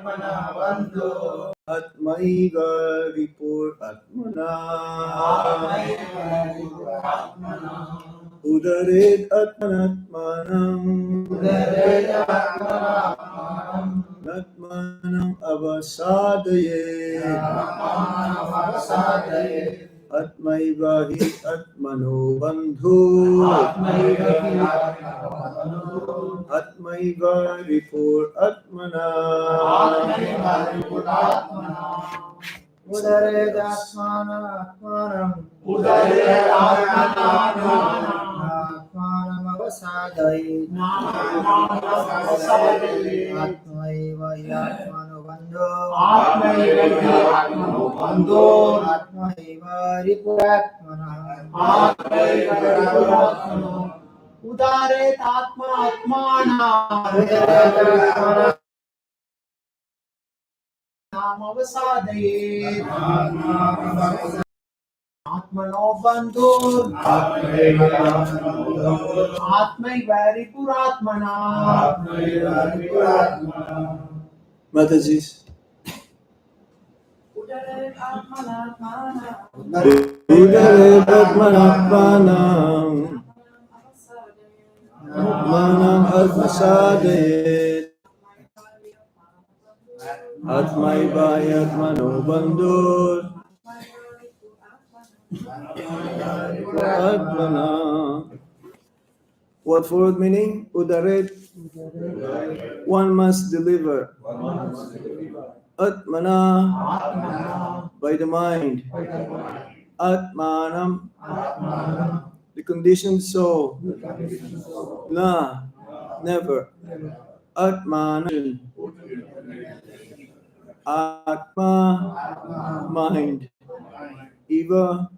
Atmana Bandhu Atmaiva Ripur Atmana Atmaiva Ripur Atmana Udaret Atmanatmanam Udaret Atmanatmanam Natmanam Avasadaye Atmanam Avasadaye Atmaiva Hi Atmano Bandhu Atmaiva Hi Atmano Bandhu Atmaiva Ripur Atmana Atmaiva Ripur Atmana Udaret Atmanatmanam Udaret Atmanatmanam Atmanam Avasadaye Atmanam Avasadaye Atmaiva Hi Atmano Bandhu Atmaiva Hi Atmano Bandhu Atmaiva Ripur Atmana Atmaiva Ripur Atmana Udaret Atmanatmanam Udaret Atmanatmanam Avasadaye Atmano Bandhu Atmaiva Ripur Atmana Mataji's Udaret Atmanatmanam Udaret Atmanatmanam Atmanam Avasadaye Atmaiva Hi Atmano Bandhu Atmana. What fourth meaning? Udaret. One must deliver. Atmana. By the mind. Atmanam. The conditioned soul. Na. Never. Atmana. Atma. Mind. Eva.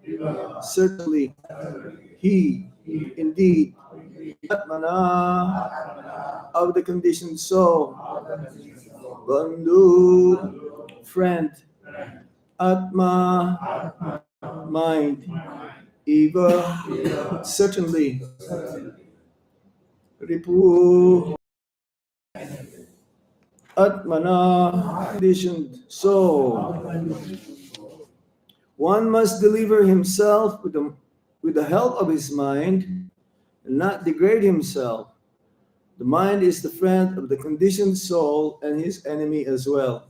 Certainly. He. Indeed. Atmana. Of the conditioned soul. Bandhu. Friend. Atma. Mind. Eva. Certainly. Ripu. Atmana. Conditioned soul. One must deliver himself with the help of his mind and not degrade himself. The mind is the friend of the conditioned soul and his enemy as well.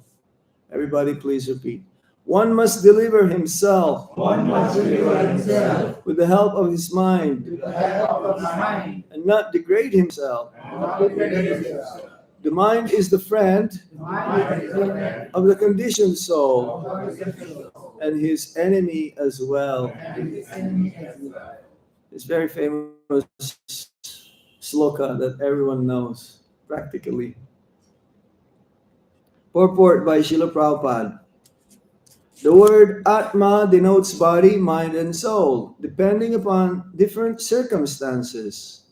Everybody please repeat. One must deliver himself. One must deliver himself With the help of his mind. with the help of his mind. And not degrade himself. Not degrade himself. The mind is the friend The mind is the friend of the conditioned soul of the conditioned soul and his enemy as well. and his enemy as well. It's very famous sloka that everyone knows practically. Purport by Srila Prabhupada. The word Atma denotes body, mind, and soul, depending upon different circumstances.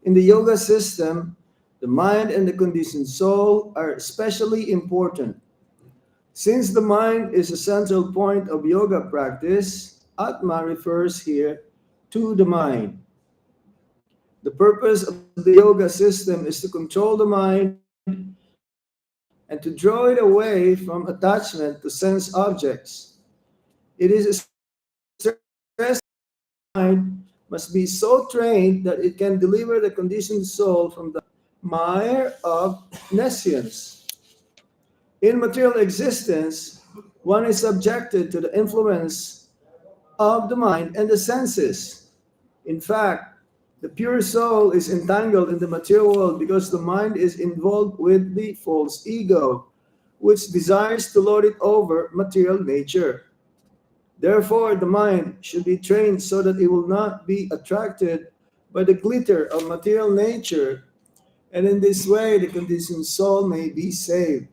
In the yoga system, the mind and the conditioned soul are especially important. Since the mind is a central point of yoga practice, Atma refers here to the mind. The purpose of the yoga system is to control the mind and to draw it away from attachment to sense objects. It is stressed the mind must be so trained that it can deliver the conditioned soul from the mire of nescience. In material existence, one is subjected to the influence of the mind and the senses. In fact, the pure soul is entangled in the material world because the mind is involved with the false ego, which desires to lord it over material nature. Therefore, the mind should be trained so that it will not be attracted by the glitter of material nature, and in this way the conditioned soul may be saved.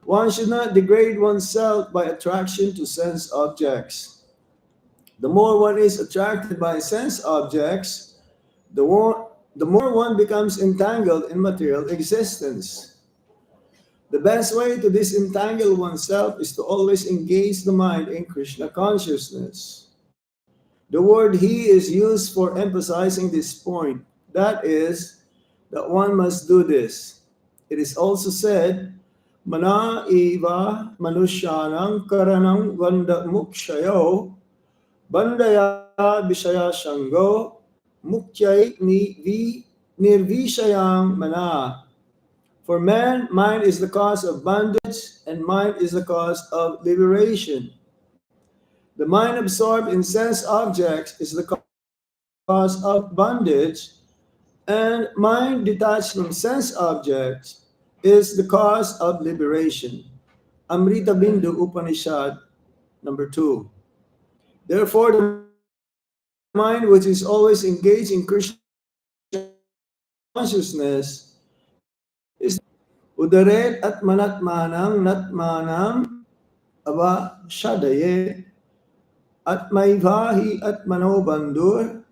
One should not degrade oneself by attraction to sense objects. The more one is attracted by sense objects, the more one becomes entangled in material existence. The best way to disentangle oneself is to always engage the mind in Krishna consciousness. The word he is used for emphasizing this point. That is, that one must do this. It is also said, Mana eva manusyanang karanang vanda mukshayo bandaya visaya sanggo mukyai ni vi nirvishayang mana. For man, mind is the cause of bondage, and mind is the cause of liberation. The mind absorbed in sense objects is the cause of bondage, and mind detached from sense objects is the cause of liberation. Amrita Bindu Upanishad number 2. Therefore, the mind which is always engaged in Krishna consciousness is Udaret at manatmanang natmanam ava shadaye at maivahi at manobandur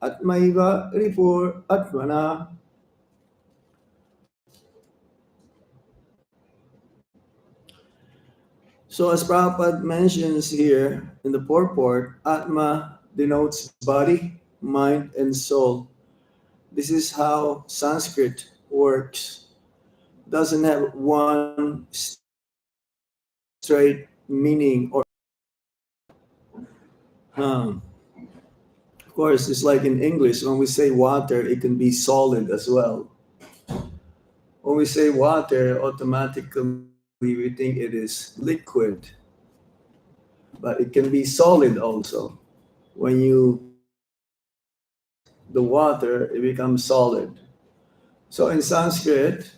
at maiva ripur atmana. So as Prabhupada mentions here in the purport, Atma denotes body, mind, and soul. This is how Sanskrit works. It doesn't have one straight meaning or of course, it's like in English, when we say water, it can be solid as well. When we say water, automatically we think it is liquid, but it can be solid also. When you heat the water, it becomes solid. So in Sanskrit,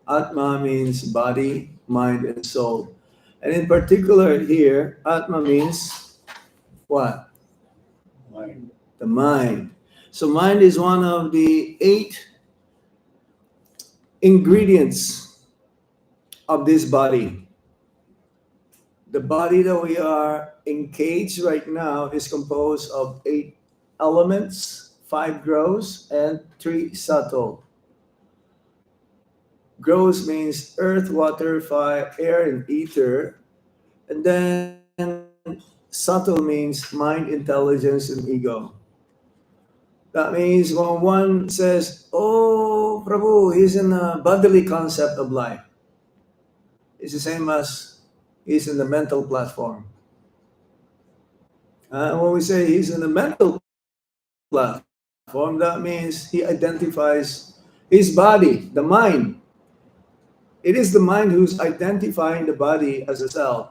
Atma means body, mind, and soul. And in particular here, Atma means what? Mind. The mind. So mind is one of the 8 ingredients of this body. The body that we are engaged right now is composed of 8 elements, 5 gross and 3 subtle. Gross means earth, water, fire, air, and ether. And then subtle means mind, intelligence, and ego. That means when one says, "Oh, Prabhu, he's in a bodily concept of life," it's the same as he's in the mental platform. When we say he's in the mental platform, that means he identifies his body, the mind. It is the mind who's identifying the body as a self.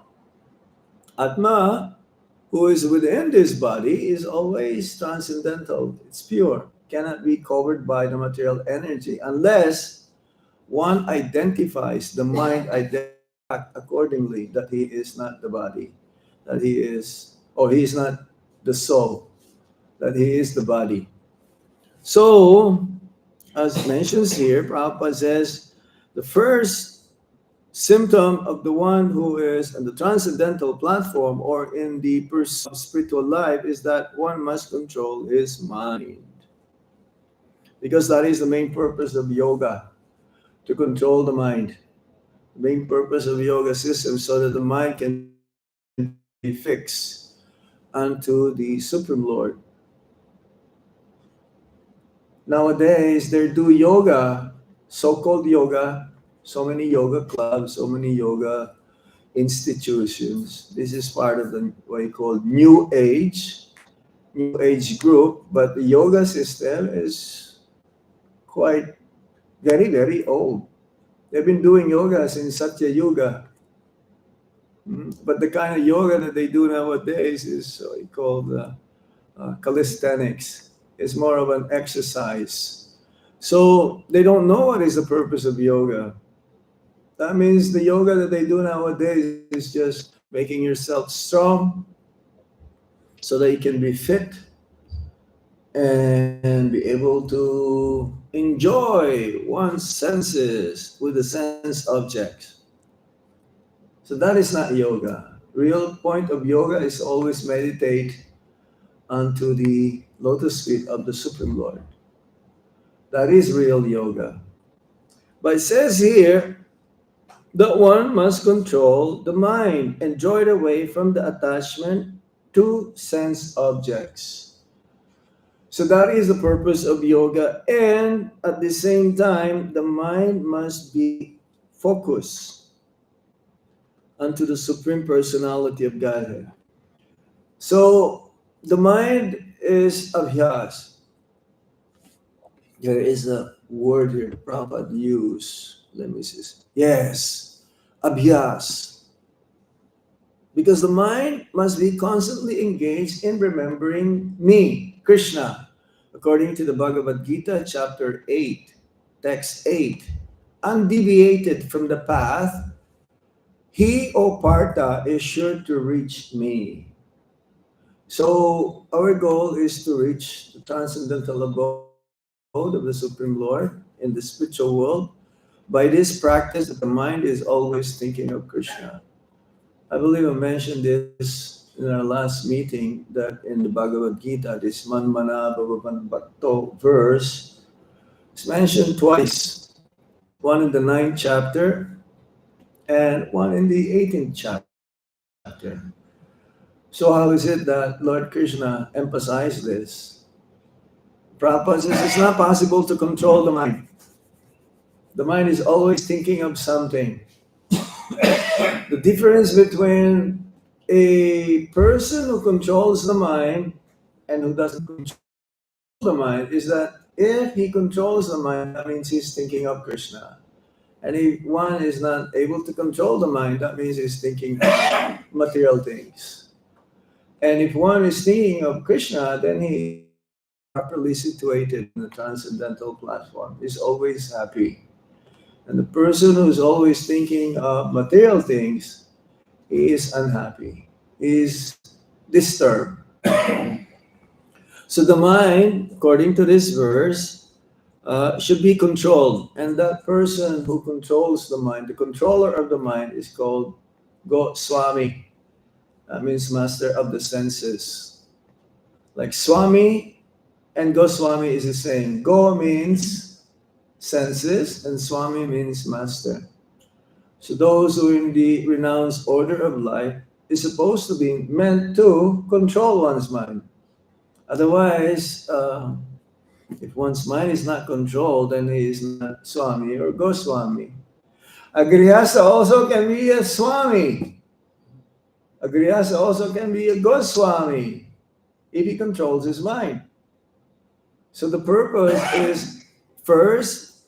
Atma, who is within this body, is always transcendental. It's pure, cannot be covered by the material energy unless one identifies, the mind identifies accordingly that he is not the body, that he is, or he is not the soul, that he is the body. So, as mentions here, Prabhupada says the first symptom of the one who is on the transcendental platform or in the pursuit of spiritual life is that one must control his mind. Because that is the main purpose of yoga, to control the mind. The main purpose of yoga system so that the mind can be fixed unto the Supreme Lord. Nowadays, they do yoga, so-called yoga, so many yoga clubs, so many yoga institutions. This is part of the what you call new age group, but the yoga system is quite very, very old. They've been doing yoga since Satya Yuga. But the kind of yoga that they do nowadays is what you call calisthenics. It's more of an exercise. So they don't know what is the purpose of yoga. That means the yoga that they do nowadays is just making yourself strong so that you can be fit and be able to enjoy one's senses with the sense objects. So that is not yoga. Real point of yoga is always meditate unto the lotus feet of the Supreme Lord. That is real yoga. But it says here that one must control the mind and draw it away from the attachment to sense objects. So that is the purpose of yoga. And at the same time, the mind must be focused. unto the Supreme Personality of Godhead. So the mind is abhyas. There is a word here Prabhupada use. Let me see. Yes, abhyas. Because the mind must be constantly engaged in remembering me, Krishna, according to the Bhagavad Gita, chapter 8, text 8. Undeviated from the path, he, O Partha, is sure to reach me. So, our goal is to reach the transcendental abode of the Supreme Lord in the spiritual world by this practice that the mind is always thinking of Krishna. I believe I mentioned this in our last meeting that in the Bhagavad Gita, this Manmana Bhavavan Bhakto verse is mentioned twice. One in the ninth chapter and one in the 18th chapter. So how is it that Lord Krishna emphasized this? Prabhupada says it's not possible to control the mind. The mind is always thinking of something. The difference between a person who controls the mind and who doesn't control the mind is that if he controls the mind, that means he's thinking of Krishna. And if one is not able to control the mind, that means he's thinking of material things. And if one is thinking of Krishna, then he is properly situated in the transcendental platform. He's always happy. And the person who's always thinking of material things, he is unhappy. He is disturbed. So the mind, according to this verse, should be controlled. And that person who controls the mind, the controller of the mind, is called Goswami. That means master of the senses. Like Swami and Goswami is the same. Go means senses and Swami means master. So those who are in the renounced order of life is supposed to be meant to control one's mind. Otherwise, if one's mind is not controlled, then he is not Swami or Goswami. A Grihastha also can be a Swami. A Grihastha also can be a Goswami if he controls his mind. So the purpose is first,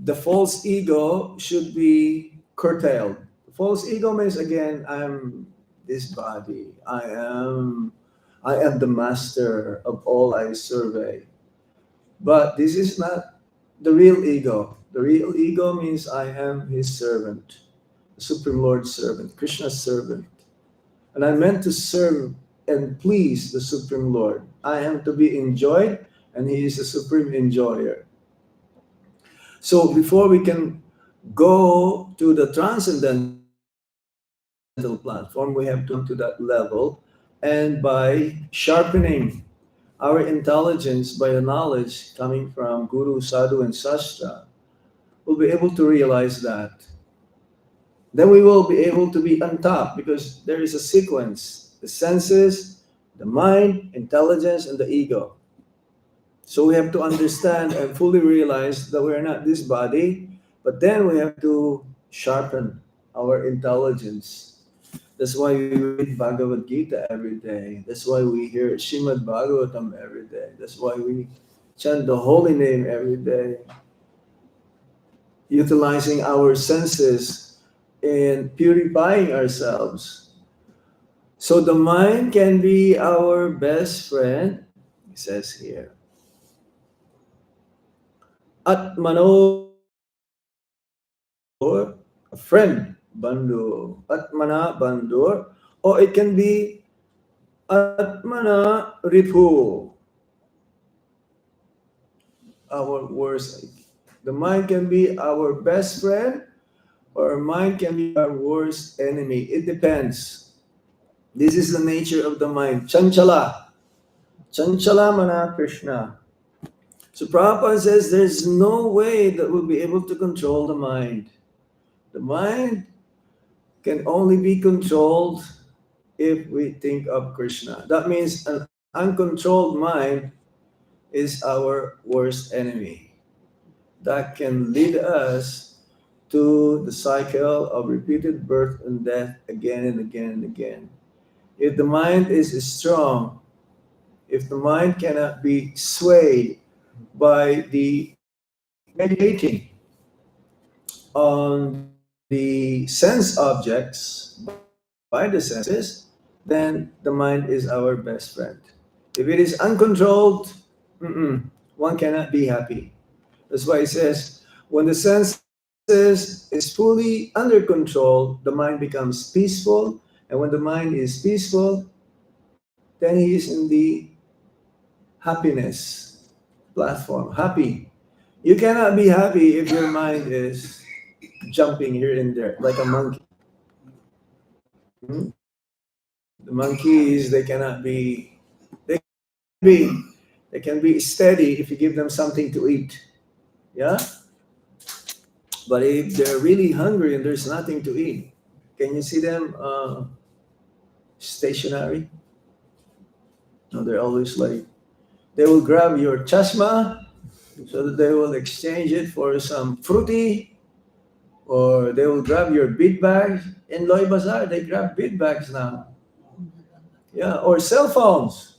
the false ego should be curtailed. The false ego means again, I'm this body. I am the master of all I survey. But this is not the real ego. The real ego means I am his servant, the Supreme Lord's servant, Krishna's servant. And I'm meant to serve and please the Supreme Lord. I am to be enjoyed, and he is the supreme enjoyer. So before we can go to the transcendental platform, we have to come to that level. And by sharpening our intelligence by the knowledge coming from Guru, Sadhu, and Sastra, we'll be able to realize that. Then we will be able to be on top because there is a sequence: the senses, the mind, intelligence, and the ego. So we have to understand and fully realize that we are not this body, but then we have to sharpen our intelligence. That's why we read Bhagavad Gita every day. That's why we hear Shrimad Bhagavatam every day. That's why we chant the holy name every day, utilizing our senses in purifying ourselves. So the mind can be our best friend, it says here. Atmano Bandur, a friend, Bandur. Atmana Bandur, or it can be Atmana Ripu, our worst. The mind can be our best friend, or mind can be our worst enemy. It depends. This is the nature of the mind. Chanchala. Chanchala Mana Krishna. So Prabhupada says there's no way that we'll be able to control the mind. The mind can only be controlled if we think of Krishna. That means an uncontrolled mind is our worst enemy. That can lead us to the cycle of repeated birth and death again and again and again. If the mind is strong, if the mind cannot be swayed by the meditating on the sense objects by the senses, then the mind is our best friend. If it is uncontrolled, one cannot be happy. That's why it says, when the senses is fully under control, the mind becomes peaceful. And when the mind is peaceful, then he is in the happiness platform. Happy. You cannot be happy if your mind is jumping here and there like a monkey. Hmm? The monkeys, be, they can be steady if you give them something to eat. Yeah? But if they're really hungry and there's nothing to eat, can you see them stationary? No, they're always like, they will grab your chashma so that they will exchange it for some fruity, or they will grab your bead bag. In Loy Bazaar, they grab bead bags now. Yeah, or cell phones.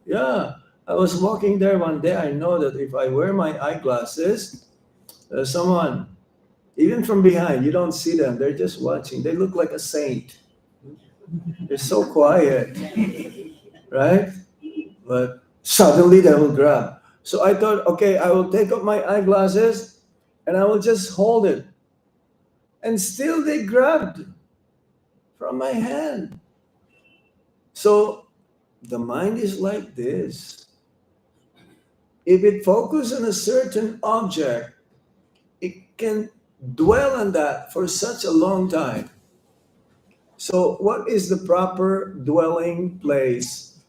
Yeah, I was walking there one day. I know that if I wear my eyeglasses, someone, even from behind, you don't see them. They're just watching. They look like a saint. They're so quiet, right? But suddenly they will grab. So I thought, okay, I will take off my eyeglasses and I will just hold it. And still they grabbed from my hand. So the mind is like this. If it focuses on a certain object, it can dwell on that for such a long time. So, what is the proper dwelling place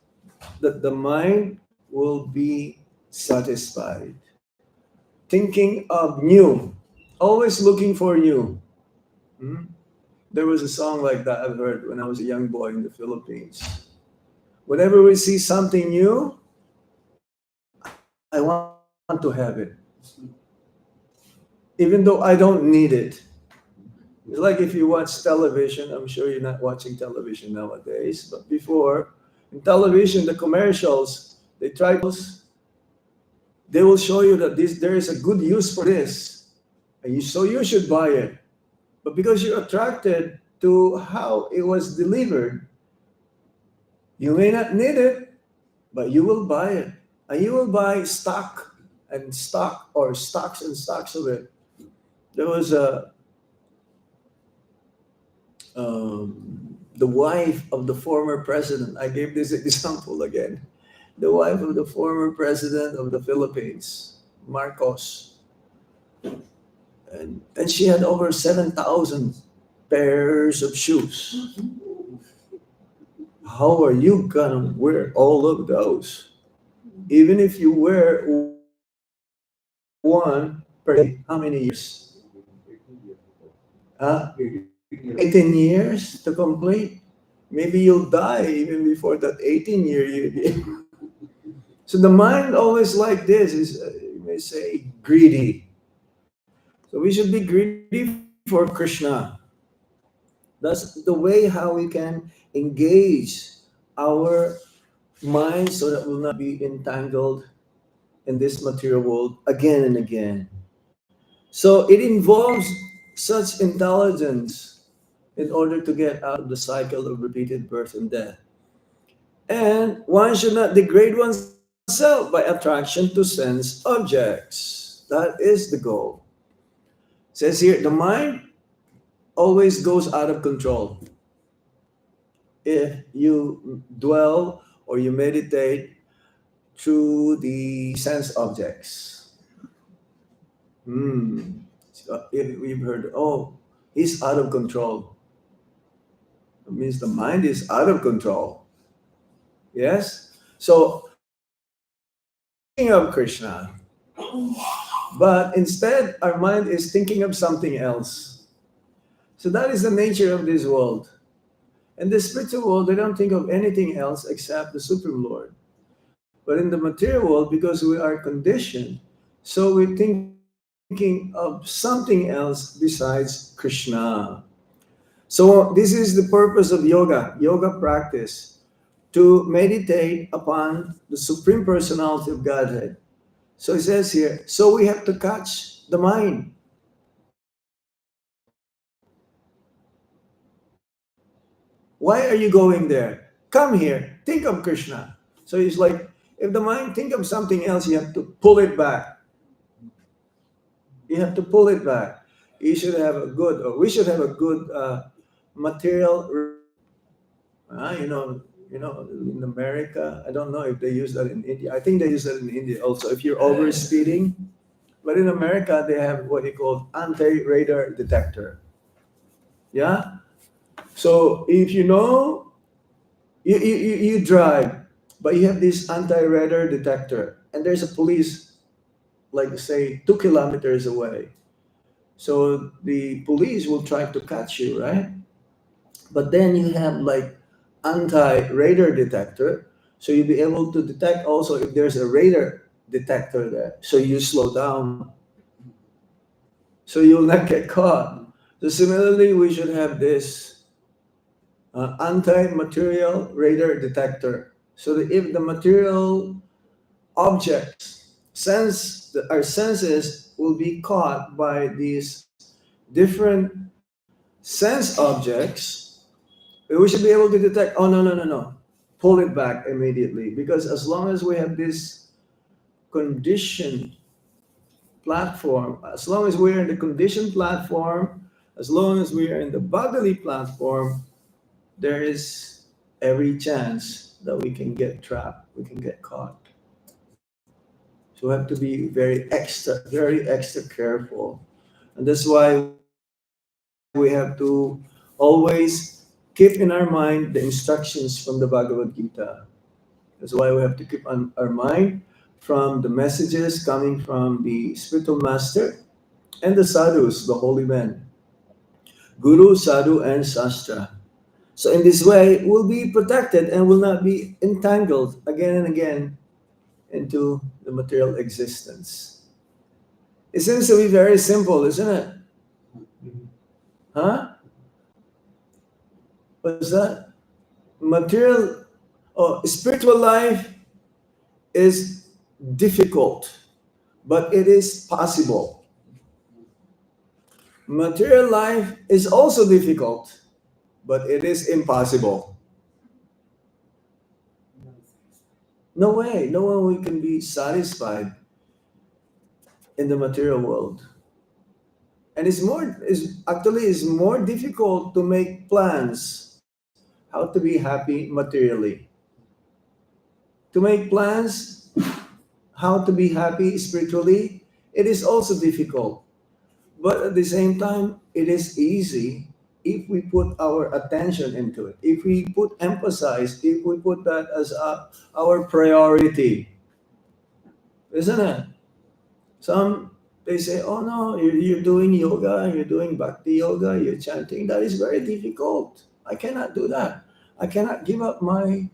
that the mind will be satisfied? Thinking of new, always looking for new. Hmm? There was a song like that I've heard when I was a young boy in the Philippines. Whenever we see something new, I want to have it. Even though I don't need it. It's like if you watch television, I'm sure you're not watching television nowadays, but before, in television, the commercials, they will show you that there is a good use for this, so you should buy it. But because you're attracted to how it was delivered, you may not need it, but you will buy it. And you will buy stock and stock or stocks and stocks of it. There was the wife of the former president. I gave this example again. The wife of the former president of the Philippines, Marcos. And she had over 7,000 pairs of shoes. How are you gonna wear all of those? Even if you wear one per day, how many years? 18 years to complete. Maybe you'll die even before that 18 year you. So the mind always like this is, you may say, greedy. So we should be greedy for Krishna. That's the way how we can engage our mind so that we'll not be entangled in this material world again and again. So it involves such intelligence in order to get out of the cycle of repeated birth and death. And one should not degrade oneself by attraction to sense objects. That is the goal. It says here, the mind always goes out of control if you dwell or you meditate through the sense objects. So if we've heard, oh, he's out of control. It means the mind is out of control. Yes? So thinking of Krishna, but instead our mind is thinking of something else. So that is the nature of this world. In the spiritual world, they don't think of anything else except the Supreme Lord. But in the material world, because we are conditioned, so we think of of something else besides Krishna. So this is the purpose of yoga practice, to meditate upon the Supreme Personality of Godhead. So it says here, so we have to catch the mind. Why are you going there? Come here, think of Krishna. So it's like, if the mind think of something else, you have to pull it back. You have to pull it back. You should have a good, or we should have a good material. In America, I don't know if they use that in India. I think they use that in India also. If you're over speeding, but in America they have what they call anti-radar detector. Yeah. So if you know you drive, but you have this anti-radar detector, and there's a police, like say 2 kilometers away. So the police will try to catch you, right? But then you have like anti-radar detector, so you'll be able to detect also if there's a radar detector there. So you slow down, so you'll not get caught. So similarly, we should have this anti-material radar detector, so that if the material objects our senses will be caught by these different sense objects, we should be able to detect, oh, no, no, no, no. Pull it back immediately. Because as long as we have this conditioned platform, as long as we're in the conditioned platform, as long as we are in the bodily platform, there is every chance that we can get trapped, we can get caught. So we have to be very extra careful. And that's why we have to always keep in our mind the instructions from the Bhagavad Gita. That's why we have to keep on our mind from the messages coming from the spiritual master and the sadhus, the holy men, guru, sadhu, and sastra. So in this way, we'll be protected and will not be entangled again and again into the material existence. It seems to be very simple, isn't it? Huh? What's that? Material, spiritual life is difficult, but it is possible. Material life is also difficult, but it is impossible. No way, no one can be satisfied in the material world. And it's more difficult to make plans how to be happy materially. To make plans how to be happy spiritually, it is also difficult. But at the same time, it is easy if we put our attention into it. If we if we put that as our priority, isn't it? Some they say, "Oh no, you're doing yoga, you're doing bhakti yoga, you're chanting. That is very difficult. I cannot do that. I cannot give up my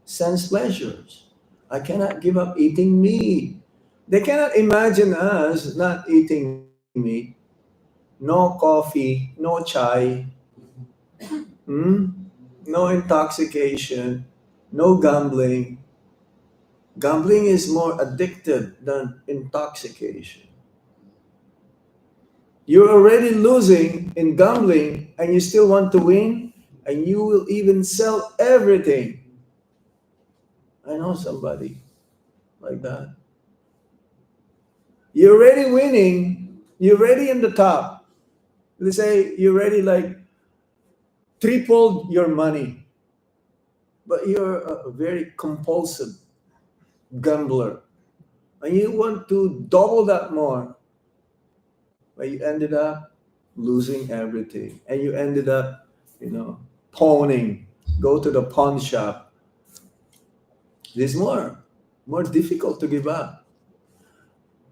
sense pleasures. I cannot give up eating meat." They cannot imagine us not eating meat. No coffee, no chai, hmm? No intoxication, no gambling. Gambling is more addictive than intoxication. You're already losing in gambling and you still want to win, and you will even sell everything. I know somebody like that. You're already winning, you're already in the top. Let's say you already like tripled your money, but you're a very compulsive gambler and you want to double that more, but you ended up losing everything and you ended up, pawning, go to the pawn shop. It's more difficult to give up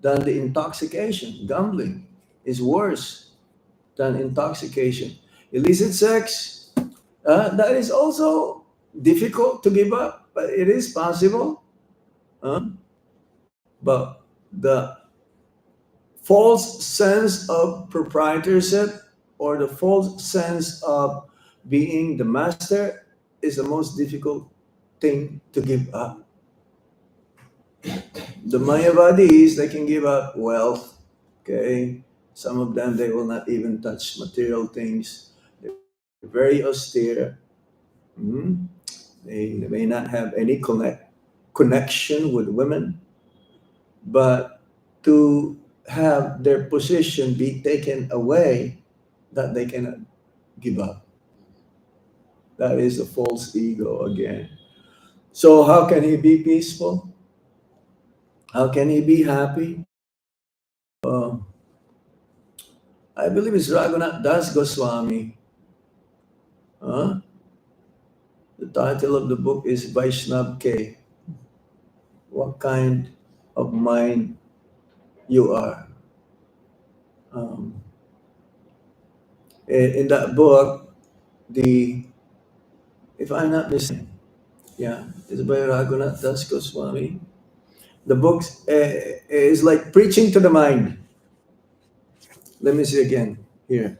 than the intoxication. Gambling is worse than intoxication. Illicit sex, that is also difficult to give up, but it is possible. But the false sense of proprietorship or the false sense of being the master is the most difficult thing to give up. The Mayavadis, they can give up wealth, okay? Some of them, they will not even touch material things. They're very austere. Mhm. They may not have any connection with women, but to have their position be taken away, that they cannot give up. That is a false ego again. So, how can he be peaceful? How can he be happy? Uh, I believe it's Raghunath Das Goswami. Huh? The title of the book is Vaishnav K. What kind of mind you are? Um, in that book, the if I'm not mistaken, yeah, it's by Raghunath Das Goswami. The book is like preaching to the mind. Let me see again here.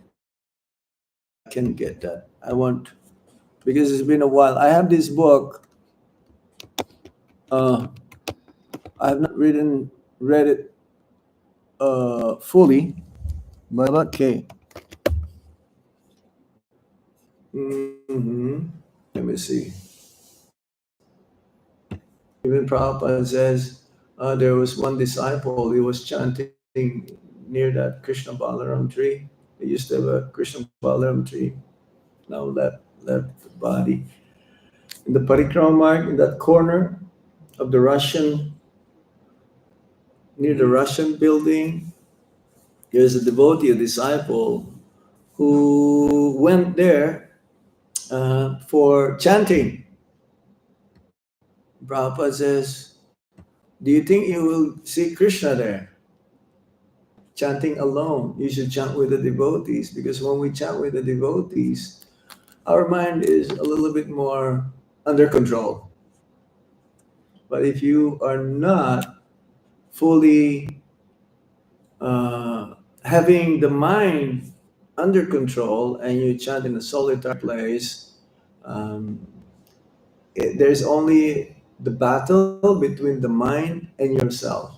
I can get that. I want because it's been a while. I have this book. Uh, I have not read it fully, but okay. hmm Let me see. Even Prabhupada says there was one disciple. He was chanting near that Krishna Balaram tree. They used to have a Krishna Balaram tree. Now left the body in the parikrama mark in that corner of the Russian near the Russian building. There's a devotee, a disciple, who went there for chanting. Prabhupada says, do you think you will see Krishna there? Chanting alone. You should chant with the devotees because when we chant with the devotees, our mind is a little bit more under control. But if you are not fully having the mind under control and you chant in a solitary place, um, there's only the battle between the mind and yourself.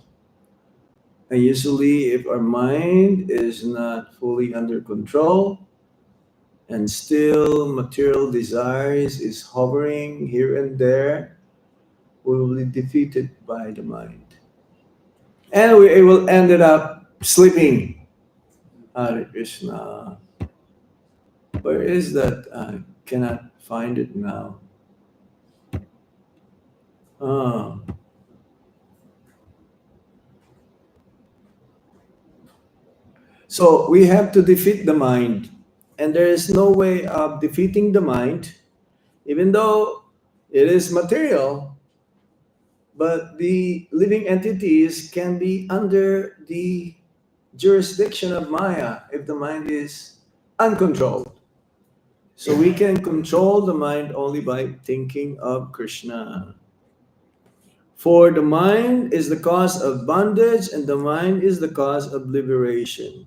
And usually, if our mind is not fully under control and still material desires is hovering here and there, we will be defeated by the mind. And we will end it up sleeping. Hare Krishna. Where is that? I cannot find it now. Ah. So we have to defeat the mind. And there is no way of defeating the mind, even though it is material, but the living entities can be under the jurisdiction of Maya if the mind is uncontrolled. So we can control the mind only by thinking of Krishna. For the mind is the cause of bondage, and the mind is the cause of liberation.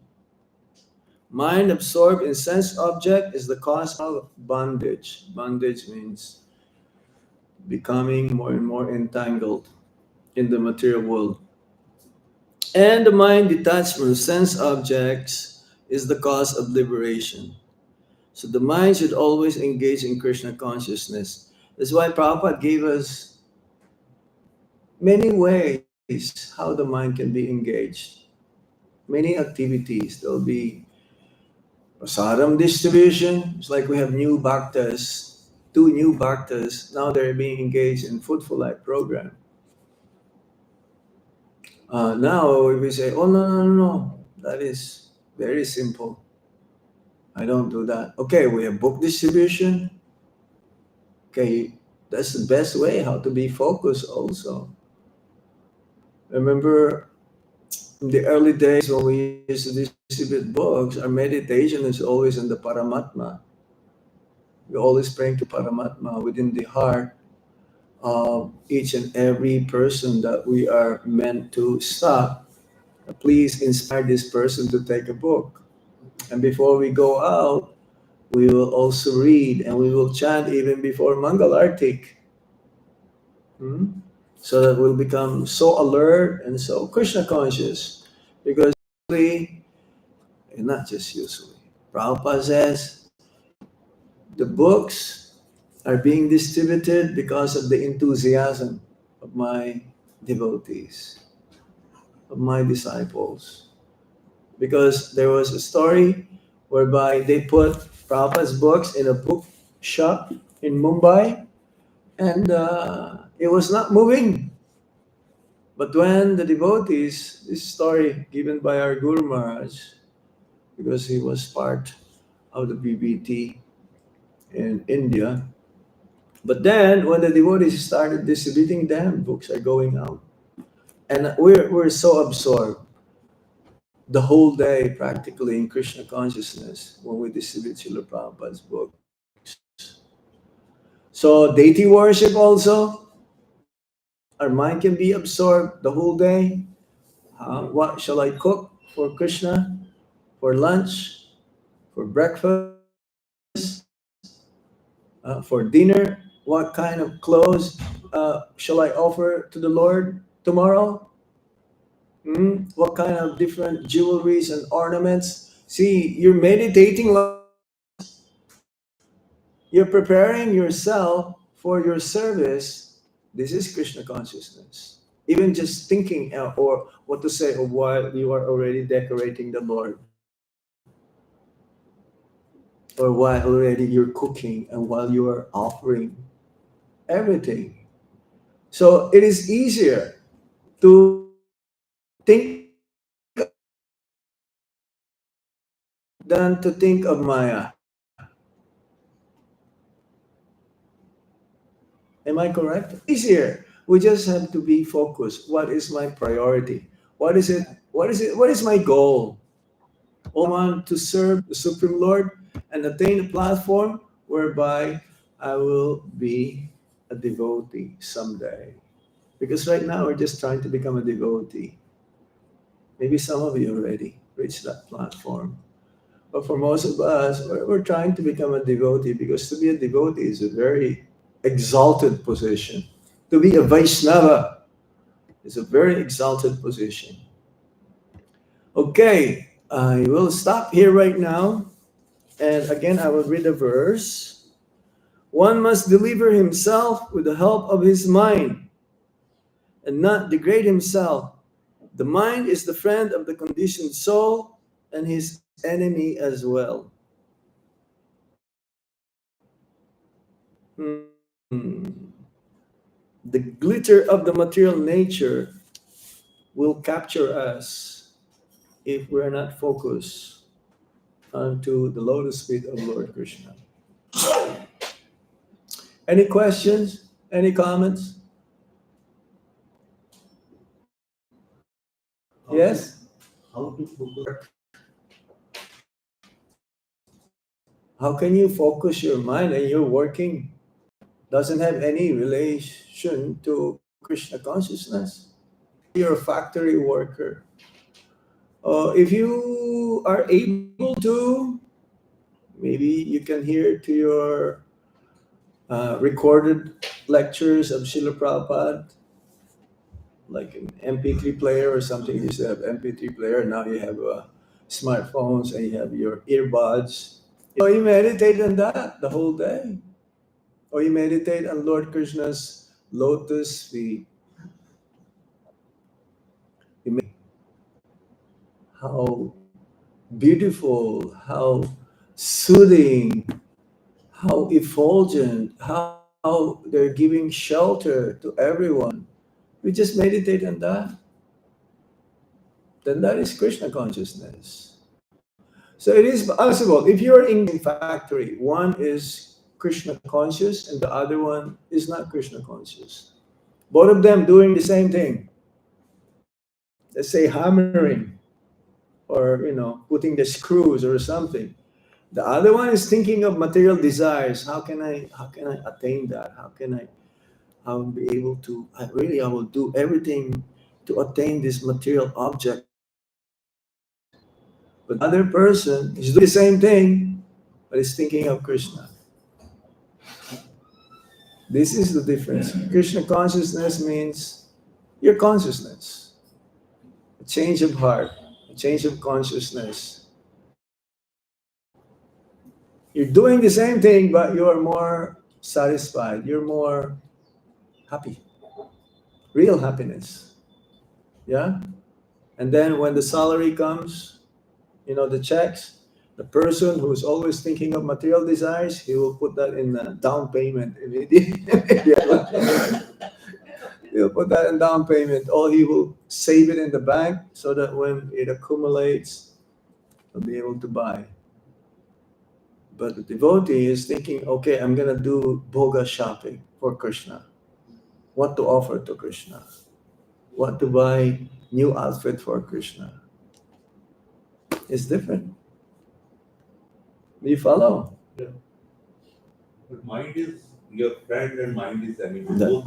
Mind absorbed in sense object is the cause of bondage. Bondage means becoming more and more entangled in the material world. And the mind detached from sense objects is the cause of liberation. So the mind should always engage in Krishna consciousness. That's why Prabhupada gave us many ways how the mind can be engaged. Many activities. There'll be prasadam distribution. It's like we have new bhaktas, two new bhaktas. Now they're being engaged in Food for Life program. Now if we say, oh no, that is very simple. I don't do that. Okay, we have book distribution. Okay, that's the best way how to be focused also. Remember in the early days when we used to distribute books, our meditation is always on the Paramatma. We're always praying to Paramatma within the heart of each and every person that we are meant to stop. Please inspire this person to take a book. And before we go out, we will also read and we will chant even before Mangal Artik. Hmm? So that we'll become so alert and so Krishna conscious. Because usually, and not just usually, Prabhupada says the books are being distributed because of the enthusiasm of my devotees, of my disciples. Because there was a story whereby they put Prabhupada's books in a bookshop in Mumbai and it was not moving. But when the devotees, this story given by our Guru Maharaj, because he was part of the BBT in India, but then when the devotees started distributing them, books are going out. And we're so absorbed the whole day practically in Krishna consciousness when we distribute Srila Prabhupada's books. So deity worship also, our mind can be absorbed the whole day. What shall I cook for Krishna, for lunch, for breakfast, for dinner? What kind of clothes shall I offer to the Lord tomorrow? What kind of different jewelries and ornaments? See, you're meditating like you're preparing yourself for your service. This is Krishna consciousness. Even just thinking or what to say of while you are already decorating the Lord, or while already you're cooking and while you are offering everything. So it is easier to think of Krishna than to think of Maya. Am I correct? Easier. We just have to be focused. What is my priority? What is it? What is it? What is my goal? All I want to serve the Supreme Lord and attain a platform whereby I will be a devotee someday. Because right now we're just trying to become a devotee. Maybe some of you already reached that platform. But for most of us, we're trying to become a devotee because to be a devotee is a very exalted position. To be a Vaishnava is a very exalted position. Okay, I will stop here right now. And again, I will read a verse. One must deliver himself with the help of his mind and not degrade himself. The mind is the friend of the conditioned soul and his enemy as well. The glitter of the material nature will capture us if we're not focused onto the lotus feet of Lord Krishna. Any questions? Any comments? Yes? How can you focus your mind and you're working? Doesn't have any relation to Krishna consciousness. You're a factory worker. If you are able to, maybe you can hear to your recorded lectures of Srila Prabhupada, like an MP3 player or something. You used to have MP3 player, now you have smartphones and you have your earbuds. You meditate on that the whole day. Or you meditate on Lord Krishna's lotus feet. How beautiful, how soothing, how effulgent, how they're giving shelter to everyone. We just meditate on that. Then that is Krishna consciousness. So it is possible. If you're in factory, one is Krishna conscious and the other one is not Krishna conscious. Both of them doing the same thing. Let's say hammering or putting the screws or something. The other one is thinking of material desires. How can I attain that? I will be able to I will do everything to attain this material object But the other person is doing the same thing, but is thinking of Krishna. This is the difference. Krishna consciousness means your consciousness, a change of heart, a change of consciousness. You're doing the same thing, but you're more satisfied. You're more happy. Real happiness. Yeah? And then when the salary comes, the checks, the person who's always thinking of material desires, he will put that in the down payment immediately. He'll put that in down payment, or he will save it in the bank so that when it accumulates, he'll be able to buy. But the devotee is thinking, okay, I'm going to do bhoga shopping for Krishna. What to offer to Krishna? What to buy new outfit for Krishna? It's different. Do you follow? Yeah. But mind is your friend and mind is enemy. That,